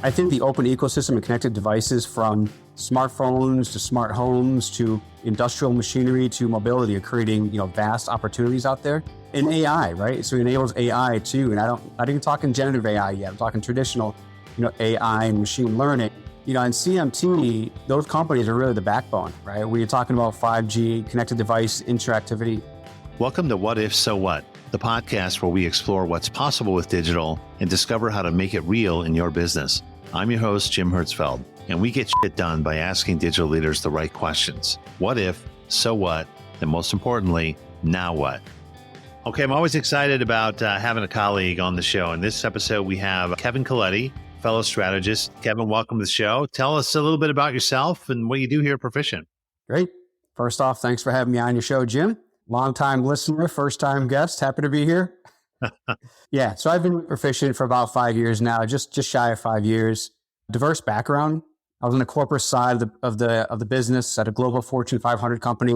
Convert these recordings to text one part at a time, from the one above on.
I think the open ecosystem and connected devices from smartphones to smart homes to industrial machinery to mobility are creating, vast opportunities out there. And AI, right? So it enables AI too. And not even talking generative AI yet. I'm talking traditional, AI and machine learning. In CMT, those companies are really the backbone, right? When you're talking about 5G, connected device interactivity. Welcome to What If, So What, the podcast where we explore what's possible with digital and discover how to make it real in your business. I'm your host, Jim Hertzfeld, and we get shit done by asking digital leaders the right questions. What if, so what, and most importantly, now what? Okay, I'm always excited about having a colleague on the show. In this episode, we have Kevin Colletti, fellow strategist. Kevin, welcome to the show. Tell us a little bit about yourself and what you do here at Perficient. Great. First off, thanks for having me on your show, Jim. Long-time listener, first-time guest. Happy to be here. Yeah, so I've been Perficient for about 5 years now, just shy of 5 years. Diverse background. I was on the corporate side of the business at a global Fortune 500 company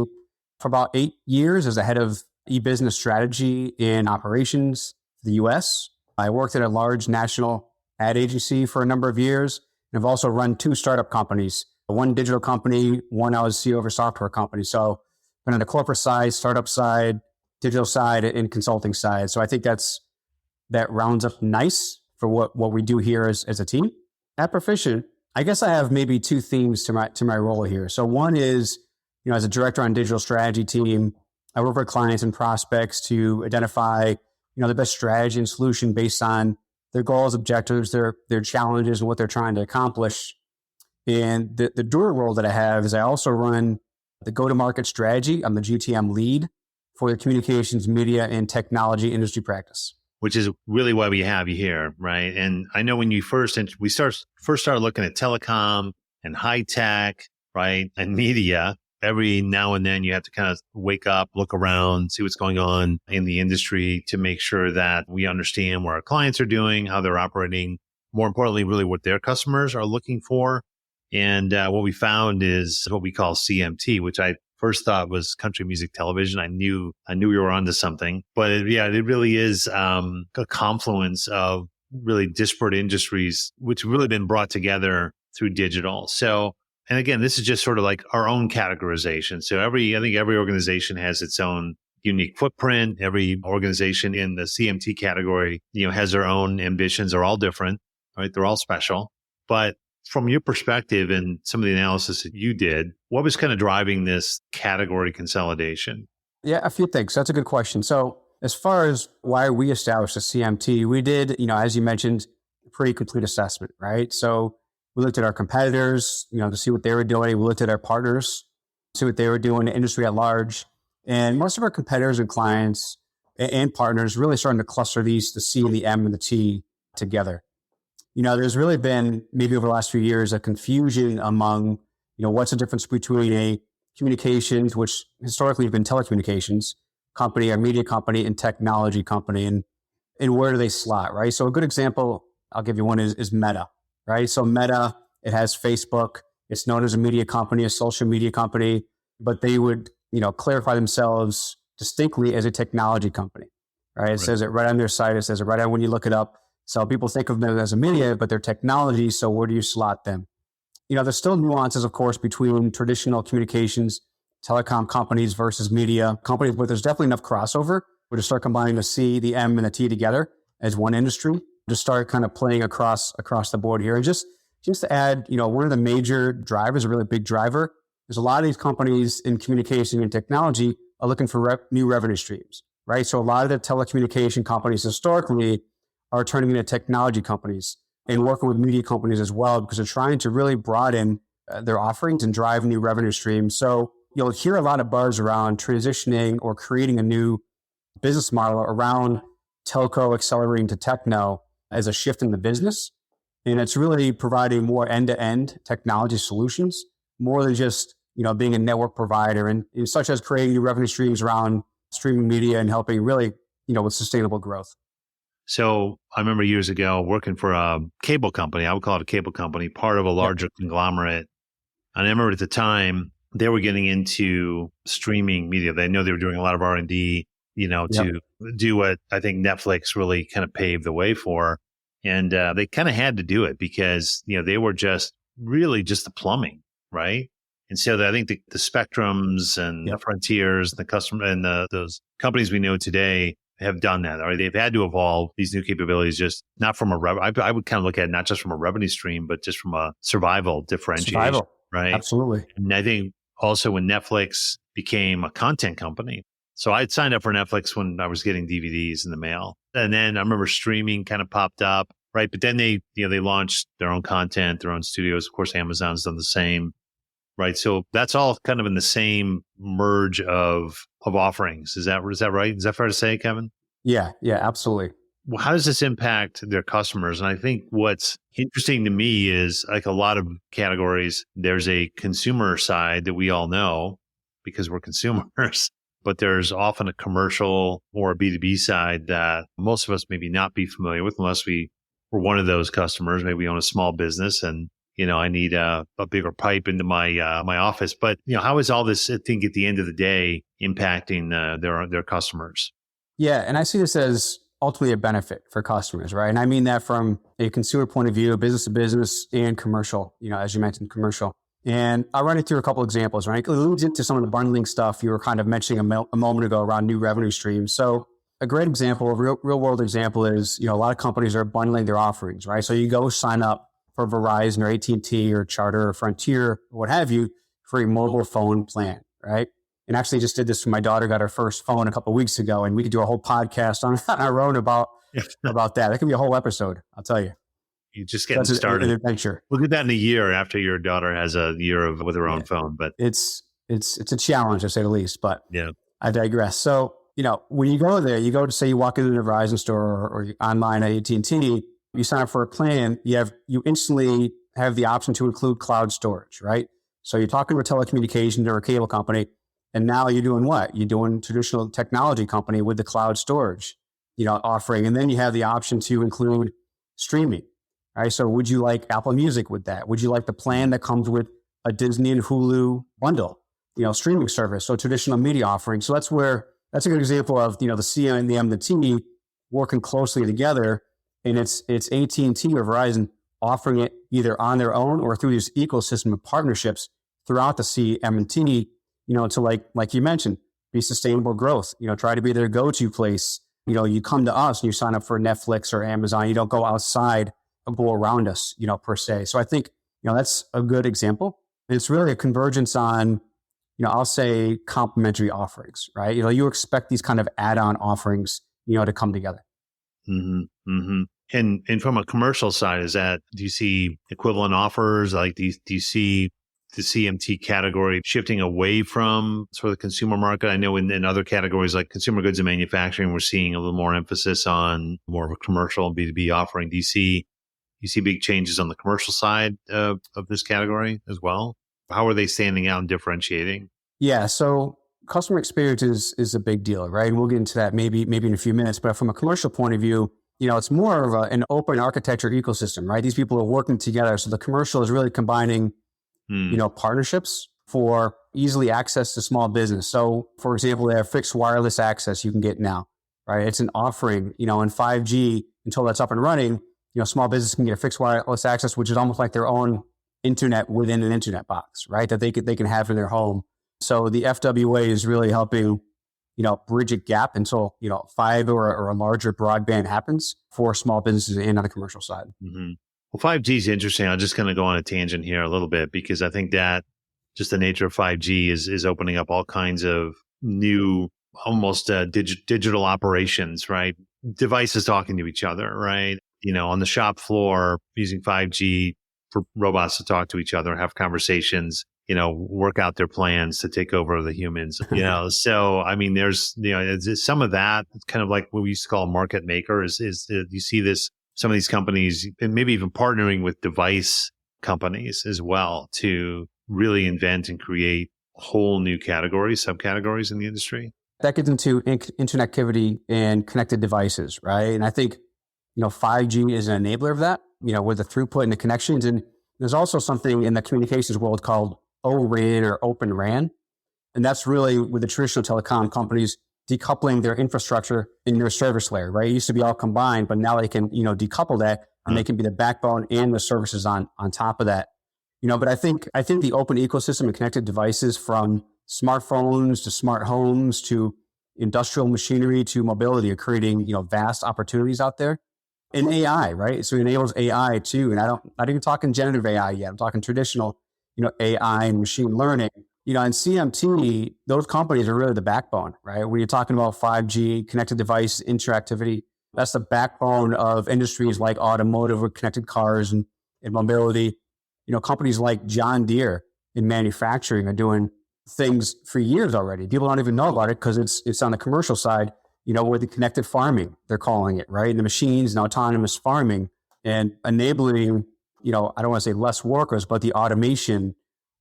for about 8 years as a head of e-business strategy in operations for the U.S. I worked at a large national ad agency for a number of years, and I've also run 2 startup companies. One digital company, one I was CEO of a software company. So been on the corporate side, startup side, digital side, and consulting side. So I think that rounds up nice for what we do here as a team. At Perficient, I guess I have maybe 2 themes to my role here. So one is, as a director on digital strategy team, I work with clients and prospects to identify, the best strategy and solution based on their goals, objectives, their challenges, and what they're trying to accomplish. And the dual role that I have is I also run the go-to-market strategy. I'm the GTM lead for the communications, media, and technology industry practice. Which is really why we have you here, right? And I know when you first started looking at telecom and high tech, right, and media, every now and then you have to kind of wake up, look around, see what's going on in the industry to make sure that we understand what our clients are doing, how they're operating, more importantly, really what their customers are looking for. And what we found is what we call CMT, which I first thought was country music television. I knew we were onto something, but it really is a confluence of really disparate industries, which have really been brought together through digital. So, and again, this is just sort of like our own categorization. So I think every organization has its own unique footprint. Every organization in the CMT category, has their own ambitions. They're all different, right? They're all special. But from your perspective and some of the analysis that you did, what was kind of driving this category consolidation? Yeah, a few things. That's a good question. So as far as why we established a CMT, we did, as you mentioned, a pretty complete assessment, right? So we looked at our competitors, to see what they were doing. We looked at our partners, see what they were doing, the industry at large. And most of our competitors and clients and partners really starting to cluster the C, the M, and the T together. There's really been, maybe over the last few years, a confusion among, what's the difference between a communications, which historically have been telecommunications company, a media company, and technology company, and where do they slot, right? So a good example, I'll give you one, is Meta, right? So Meta, it has Facebook. It's known as a media company, a social media company, but they would, clarify themselves distinctly as a technology company, right? It says it right on their site. It says it right on when you look it up. So people think of them as a media, but they're technology. So where do you slot them? There's still nuances, of course, between traditional communications, telecom companies versus media companies, but there's definitely enough crossover. We're to start combining the C, the M, and the T together as one industry to start kind of playing across the board here. And just to add, one of the major drivers, a really big driver, is a lot of these companies in communication and technology are looking for new revenue streams, right? So a lot of the telecommunication companies historically are turning into technology companies and working with media companies as well, because they're trying to really broaden their offerings and drive new revenue streams. So you'll hear a lot of buzz around transitioning or creating a new business model around telco accelerating to techno as a shift in the business. And it's really providing more end-to-end technology solutions, more than just, being a network provider, and such as creating new revenue streams around streaming media and helping really, with sustainable growth. So I remember years ago working for a cable company. I would call it a cable company, part of a larger conglomerate. And I remember at the time they were getting into streaming media. They know they were doing a lot of R&D, to do what I think Netflix really kind of paved the way for. And they kind of had to do it because, they were just really just the plumbing, right? And so I think the Spectrums and the Frontiers, the customer and those companies we know today have done that. Right? They've had to evolve these new capabilities, just not from I would kind of look at it not just from a revenue stream, but just from a survival differentiation, right? Absolutely. And I think also when Netflix became a content company. So I'd signed up for Netflix when I was getting DVDs in the mail. And then I remember streaming kind of popped up, right? But then they launched their own content, their own studios. Of course, Amazon's done the same, right? So that's all kind of in the same merge of offerings. Is that right? Is that fair to say, Kevin? Yeah, absolutely. Well, how does this impact their customers? And I think what's interesting to me is like a lot of categories, there's a consumer side that we all know because we're consumers, but there's often a commercial or a B2B side that most of us maybe not be familiar with unless we're one of those customers. Maybe we own a small business and, I need a bigger pipe into my my office. But, how is all this, I think, at the end of the day impacting their customers? Yeah, and I see this as ultimately a benefit for customers, right? And I mean that from a consumer point of view, business to business and commercial, as you mentioned, commercial. And I'll run it through a couple examples, right? It leads into some of the bundling stuff you were kind of mentioning a moment ago around new revenue streams. So a great example, a real world example is, a lot of companies are bundling their offerings, right? So you go sign up for Verizon or AT&T or Charter or Frontier or what have you for a mobile phone plan, right? And actually just did this when my daughter got her first phone a couple of weeks ago, and we could do a whole podcast on our own about that. That could be a whole episode, I'll tell you. You just getting started. An adventure. We'll do that in a year after your daughter has a year with her own phone. But it's a challenge to say the least. But yeah, I digress. So when you go there, you go to say you walk into the Verizon store or you're online at AT&T, you sign up for a plan. You instantly have the option to include cloud storage, right? So you're talking to a telecommunications or a cable company, and now you're doing what? You're doing traditional technology company with the cloud storage, offering, and then you have the option to include streaming. Right. So would you like Apple Music with that? Would you like the plan that comes with a Disney and Hulu bundle, streaming service? So traditional media offering. So that's a good example of, the C and the M, the T working closely together. And it's AT&T or Verizon offering it either on their own or through this ecosystem of partnerships throughout the C, M, and T, to like you mentioned, be sustainable growth, try to be their go-to place. You come to us and you sign up for Netflix or Amazon. You don't go outside go around us, per se. So I think, that's a good example. And it's really a convergence on, I'll say complementary offerings, right? You expect these kind of add-on offerings, to come together. Mm-hmm. Mm-hmm. And from a commercial side, do you see equivalent offers? Like, do you see the CMT category shifting away from sort of the consumer market? I know in other categories like consumer goods and manufacturing, we're seeing a little more emphasis on more of a commercial B2B offering. Do you see big changes on the commercial side of this category as well? How are they standing out and differentiating? Yeah, so customer experience is a big deal, right? And we'll get into that maybe in a few minutes. But from a commercial point of view, it's more of an open architecture ecosystem, right? These people are working together. So the commercial is really combining, partnerships for easily access to small business. So for example, they have fixed wireless access you can get now, right? It's an offering, in 5G until that's up and running. Small business can get a fixed wireless access, which is almost like their own internet within an internet box, right? That they can have in their home. So the FWA is really helping, bridge a gap until, fiber or a larger broadband happens for small businesses and on the commercial side. Mm-hmm. Well, 5G is interesting. I'm just going to go on a tangent here a little bit because I think that just the nature of 5G is opening up all kinds of new, almost digital operations, right? Devices talking to each other, right? On the shop floor using 5G for robots to talk to each other, have conversations, work out their plans to take over the humans, So, I mean, there's, some of that, it's kind of like what we used to call a market maker is you see this, some of these companies, and maybe even partnering with device companies as well to really invent and create whole new categories, subcategories in the industry. That gets into interconnectivity and connected devices, right? And I think 5G is an enabler of that, with the throughput and the connections. And there's also something in the communications world called O-RAN or Open RAN. And that's really with the traditional telecom companies, decoupling their infrastructure in their service layer, right? It used to be all combined, but now they can, decouple that and they can be the backbone and the services on top of that. But I think the open ecosystem and connected devices, from smartphones to smart homes to industrial machinery to mobility, are creating, vast opportunities out there. And AI, right? So it enables AI too. And not even talking generative AI yet. I'm talking traditional, AI and machine learning. In CMT, those companies are really the backbone, right? When you're talking about 5G, connected device interactivity, that's the backbone of industries like automotive or connected cars and mobility. Companies like John Deere in manufacturing are doing things for years already. People don't even know about it because it's on the commercial side, with the connected farming, they're calling it, right? And the machines and autonomous farming and enabling, I don't want to say less workers, but the automation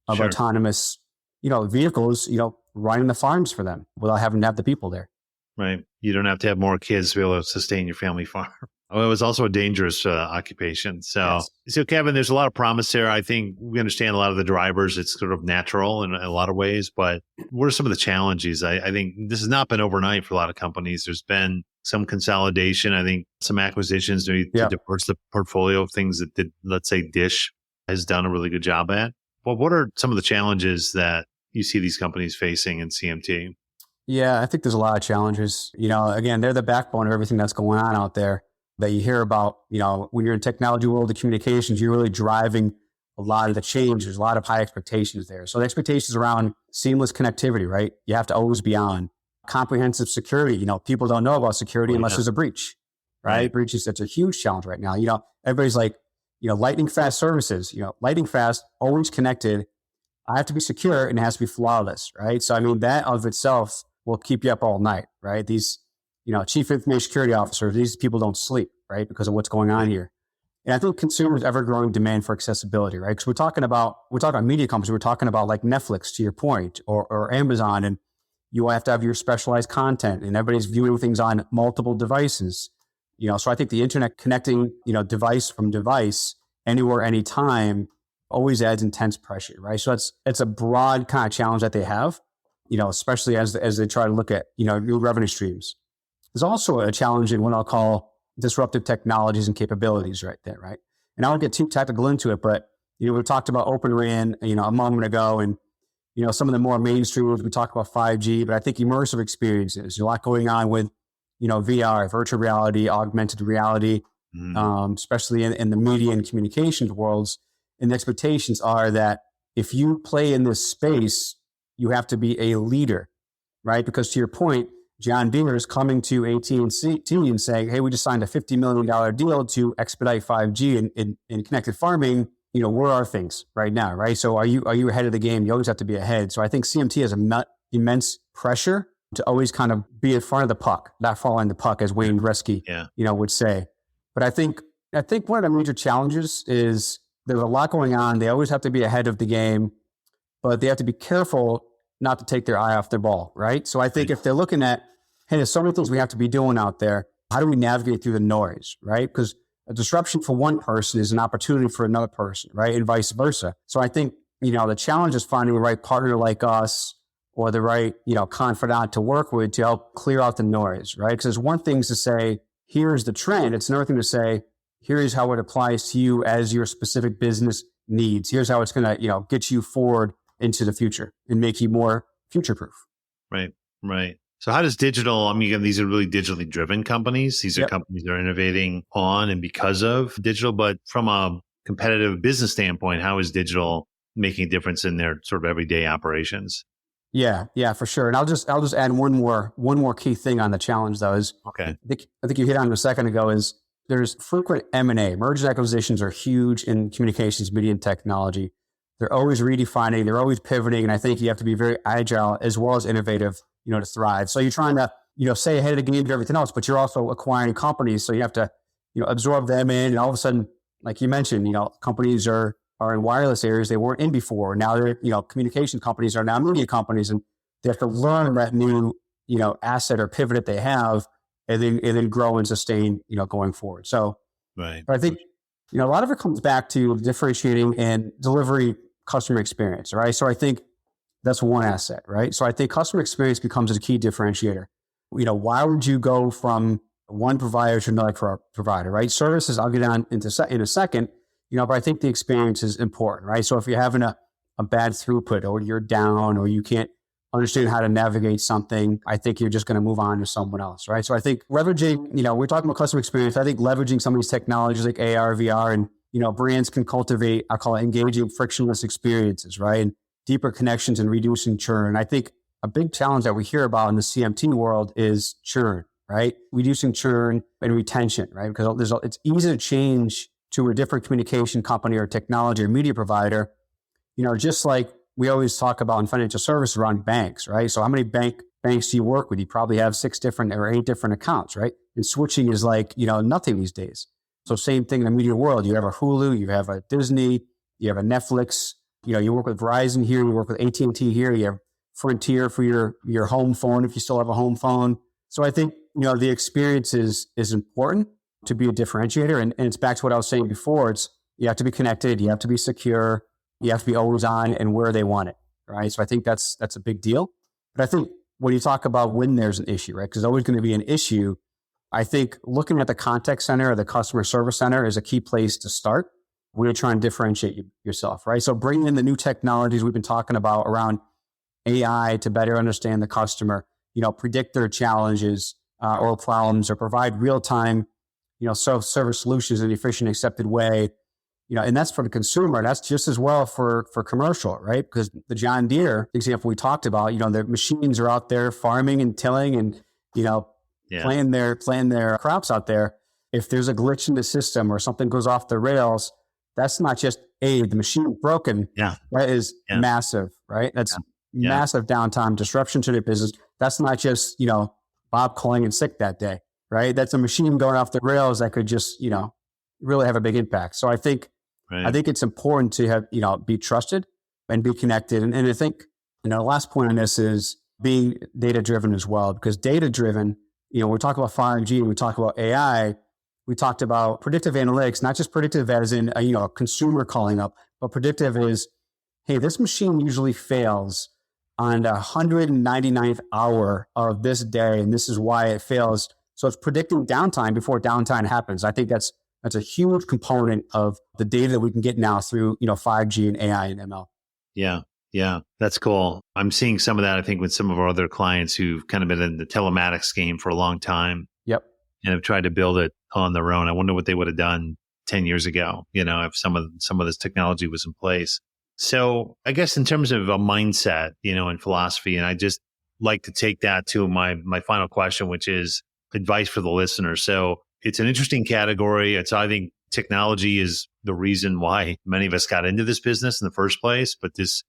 of autonomous, vehicles, running the farms for them without having to have the people there. Right. You don't have to have more kids to be able to sustain your family farm. Oh, it was also a dangerous occupation. So, So Kevin, there's a lot of promise there. I think we understand a lot of the drivers. It's sort of natural in a lot of ways, but what are some of the challenges? I think this has not been overnight for a lot of companies. There's been some consolidation. I think some acquisitions to diversify the portfolio of things that let's say Dish has done a really good job at. Well, what are some of the challenges that you see these companies facing in CMT? Yeah, I think there's a lot of challenges. Again, they're the backbone of everything that's going on out there that you hear about. When you're in technology world, the communications, you're really driving a lot of the change. There's a lot of high expectations there. So the expectations around seamless connectivity, right? You have to always be on. Comprehensive security. People don't know about security unless there's a breach, right? Breach is such a huge challenge right now. Everybody's like, lightning fast services, lightning fast, always connected. I have to be secure and it has to be flawless, right? So, that of itself will keep you up all night, right? These, chief information security officers, these people don't sleep, right? Because of what's going on here. And I think consumers' ever-growing demand for accessibility, right? Because we're talking about media companies. We're talking about like Netflix, to your point, or Amazon, and you have to have your specialized content, and everybody's viewing things on multiple devices. So I think the internet connecting, device from device, anywhere, anytime, always adds intense pressure, right? So it's a broad kind of challenge that they have, especially as they try to look at, new revenue streams. There's also a challenge in what I'll call disruptive technologies and capabilities right there, right? And I won't get too technical into it, but, we talked about Open RAN, a moment ago, and, some of the more mainstream ones, we talked about 5G, but I think immersive experiences, there's a lot going on with, VR, virtual reality, augmented reality, especially in the media and communications worlds. And the expectations are that if you play in this space, you have to be a leader, right? Because to your point, John Deere is coming to AT&T and saying, hey, we just signed a $50 million deal to expedite 5G in connected farming. Where are things right now, right? So are you ahead of the game? You always have to be ahead. So I think CMT has immense pressure to always kind of be in front of the puck, not following the puck, as Wayne Gretzky, would say. But I think one of the major challenges is there's a lot going on. They always have to be ahead of the game, but they have to be careful not to take their eye off their ball, right? So I think if they're looking at, hey, there's so many things we have to be doing out there, how do we navigate through the noise, right? Because a disruption for one person is an opportunity for another person, right? And vice versa. So I think, the challenge is finding the right partner like us or the right, confidant to work with to help clear out the noise, right? Because there's one thing to say, here's the trend. It's another thing to say, here's how it applies to you as your specific business needs. Here's how it's going to, get you forward into the future and make you more future-proof. Right. So how does digital, again, these are really digitally driven companies. These are companies that are innovating on and because of digital, but from a competitive business standpoint, how is digital making a difference in their sort of everyday operations? Yeah, for sure. And I'll just add one more key thing on the challenge though is, okay. I think you hit on it a second ago, is there's frequent M&A. Mergers and acquisitions are huge in communications, media, and technology. They're always redefining, they're always pivoting, and I think you have to be very agile as well as innovative, to thrive. So you're trying to, stay ahead of the game to everything else, but you're also acquiring companies, so you have to, absorb them in, and all of a sudden, like you mentioned, companies are in wireless areas they weren't in before. Now they're, communication companies are now media companies, and they have to learn that new, asset or pivot that they have, and then grow and sustain, going forward. So, right. I think, a lot of it comes back to differentiating and delivery customer experience, right? So I think that's one asset, right? So I think customer experience becomes a key differentiator. why would you go from one provider to another provider, right? Services, I'll get on in a second, but I think the experience is important, right? So if you're having a bad throughput or you're down or you can't understand how to navigate something, I think you're just going to move on to someone else, right? So I think leveraging, we're talking about customer experience. I think leveraging some of these technologies like AR, VR, and, brands can cultivate, I call it engaging frictionless experiences, right? And deeper connections and reducing churn. I think a big challenge that we hear about in the CMT world is churn, right? Reducing churn and retention, right? Because it's easy to change to a different communication company or technology or media provider, just like we always talk about in financial services around banks, right? So how many banks do you work with? You probably have 6 different or 8 different accounts, right? And switching is like, nothing these days. So same thing in the media world. You have a Hulu, you have a Disney, you have a Netflix, you work with Verizon here, you work with AT&T here, you have Frontier for your home phone if you still have a home phone. So I think, the experience is important to be a differentiator. And it's back to what I was saying before. You have to be connected, you have to be secure, you have to be always on and where they want it, right? So I think that's a big deal. But I think when you talk about when there's an issue, right? Because there's always going to be an issue. I think looking at the contact center or the customer service center is a key place to start when you're trying to differentiate yourself, right? So bringing in the new technologies we've been talking about around AI to better understand the customer, predict their challenges or problems, or provide real-time, self-service solutions in an efficient, accepted way. And that's for the consumer. That's just as well for commercial, right? Because the John Deere example we talked about, the machines are out there farming and tilling and, planting their crops out there. If there's a glitch in the system or something goes off the rails, that's not just the machine broken. Yeah. That is massive, right? That's massive downtime, disruption to their business. That's not just, Bob calling in sick that day, right? That's a machine going off the rails that could just, really have a big impact. So I think it's important to have, be trusted and be connected. And I think, the last point on this is being data-driven as well, because data-driven, we talk about 5G, we talk about AI, we talked about predictive analytics, not just predictive as in, a consumer calling up, but predictive is, hey, this machine usually fails on the 199th hour of this day, and this is why it fails. So it's predicting downtime before downtime happens. I think that's a huge component of the data that we can get now through, 5G and AI and ML. Yeah, that's cool. I'm seeing some of that, I think, with some of our other clients who've kind of been in the telematics game for a long time. Yep. And have tried to build it on their own. I wonder what they would have done 10 years ago, if some of this technology was in place. So I guess in terms of a mindset, and philosophy, and I just like to take that to my final question, which is advice for the listener. So it's an interesting category. I think technology is the reason why many of us got into this business in the first place. But this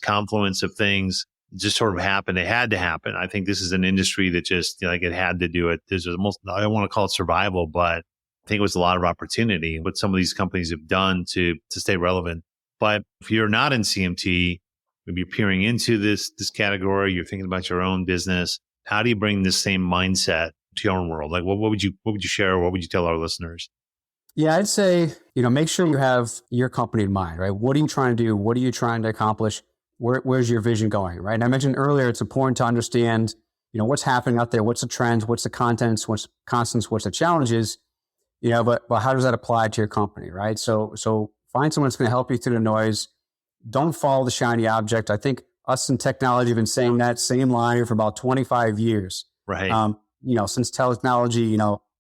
confluence of things just sort of happened. It had to happen. I think this is an industry that just it had to do it. There's almost, I don't want to call it survival, but I think it was a lot of opportunity, what some of these companies have done to stay relevant. But if you're not in CMT, maybe you're peering into this category, you're thinking about your own business. How do you bring this same mindset to your own world? Like, what would you share? What would you tell our listeners? Yeah, I'd say, make sure you have your company in mind, right? What are you trying to do? What are you trying to accomplish? Where's your vision going, right? And I mentioned earlier, it's important to understand, what's happening out there, what's the trends, what's the contents, what's constants, what's the challenges, but how does that apply to your company, right? So find someone that's going to help you through the noise. Don't follow the shiny object. I think us in technology have been saying that same line for about 25 years. Right. Since technology,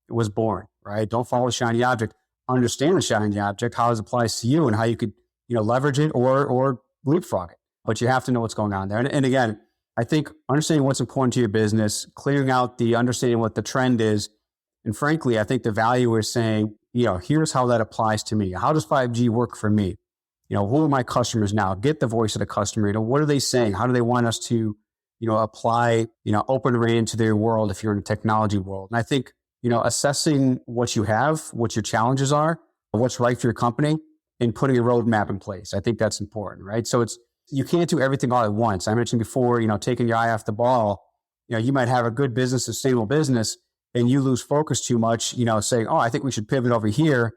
was born, right? Don't follow the shiny object. Understand the shiny object, how it applies to you and how you could, leverage it or leapfrog it. But you have to know what's going on there. And again, I think understanding what's important to your business, clearing out understanding what the trend is. And frankly, I think the value is saying, here's how that applies to me. How does 5G work for me? Who are my customers now? Get the voice of the customer. What are they saying? How do they want us to, apply, Open RAN to their world if you're in the technology world? And I think, assessing what you have, what your challenges are, what's right for your company, and putting a roadmap in place. I think that's important, right? So you can't do everything all at once. I mentioned before, taking your eye off the ball. You might have a good business, sustainable business, and you lose focus too much, saying, oh, I think we should pivot over here.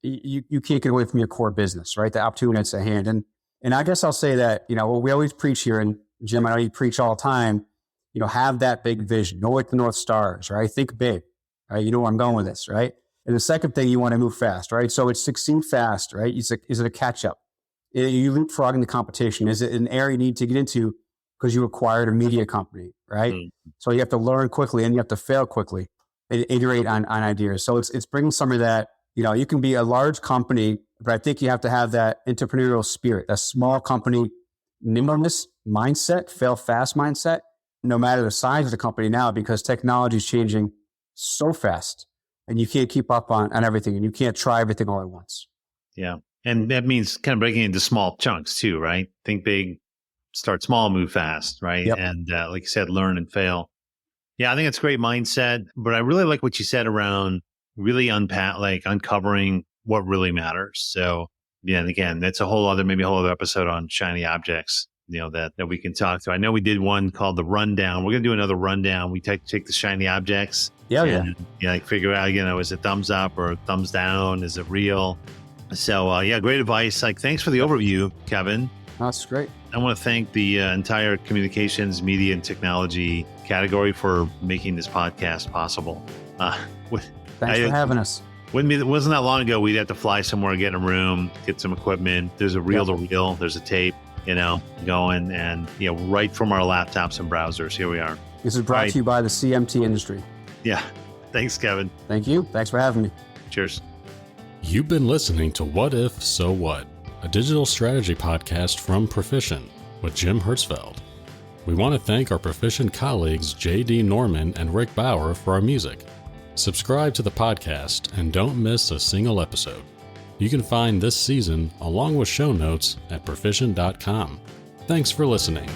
You can't get away from your core business, right? The opportunity that's at hand. And I guess I'll say that, what we always preach here, and Jim, I know you preach all the time, have that big vision, know what the North Star is, right? Think big, right? You know where I'm going with this, right? And the second thing, you want to move fast, right? So it's succeed fast, right? Is it a catch up? Are you leapfrogging the competition? Is it an area you need to get into because you acquired a media company, right? So you have to learn quickly and you have to fail quickly and iterate on ideas. So it's bringing some of that, you can be a large company, but I think you have to have that entrepreneurial spirit, that small company nimbleness mindset, fail fast mindset, no matter the size of the company now, because technology is changing so fast and you can't keep up on everything and you can't try everything all at once. Yeah. And that means kind of breaking into small chunks too, right? Think big, start small, move fast, right? Yep. And like you said, learn and fail. Yeah, I think it's a great mindset. But I really like what you said around really uncovering what really matters. So yeah, and again, that's maybe a whole other episode on shiny objects, that we can talk to. I know we did one called the rundown. We're going to do another rundown. We take the shiny objects. Yeah. Figure out, is it thumbs up or thumbs down? Is it real? So, great advice. Thanks for the overview, Kevin. That's great. I want to thank the entire communications, media, and technology category for making this podcast possible. Thanks for having us. It wasn't that long ago, we'd have to fly somewhere, get in a room, get some equipment. There's a reel-to-reel, there's a tape, going, and, right from our laptops and browsers. Here we are. This is brought to you by the CMT industry. Yeah. Thanks, Kevin. Thank you. Thanks for having me. Cheers. You've been listening to What If, So What, a digital strategy podcast from Perficient with Jim Hertzfeld. We want to thank our Perficient colleagues J.D. Norman and Rick Bauer for our music. Subscribe to the podcast and don't miss a single episode. You can find this season along with show notes at perficient.com. Thanks for listening.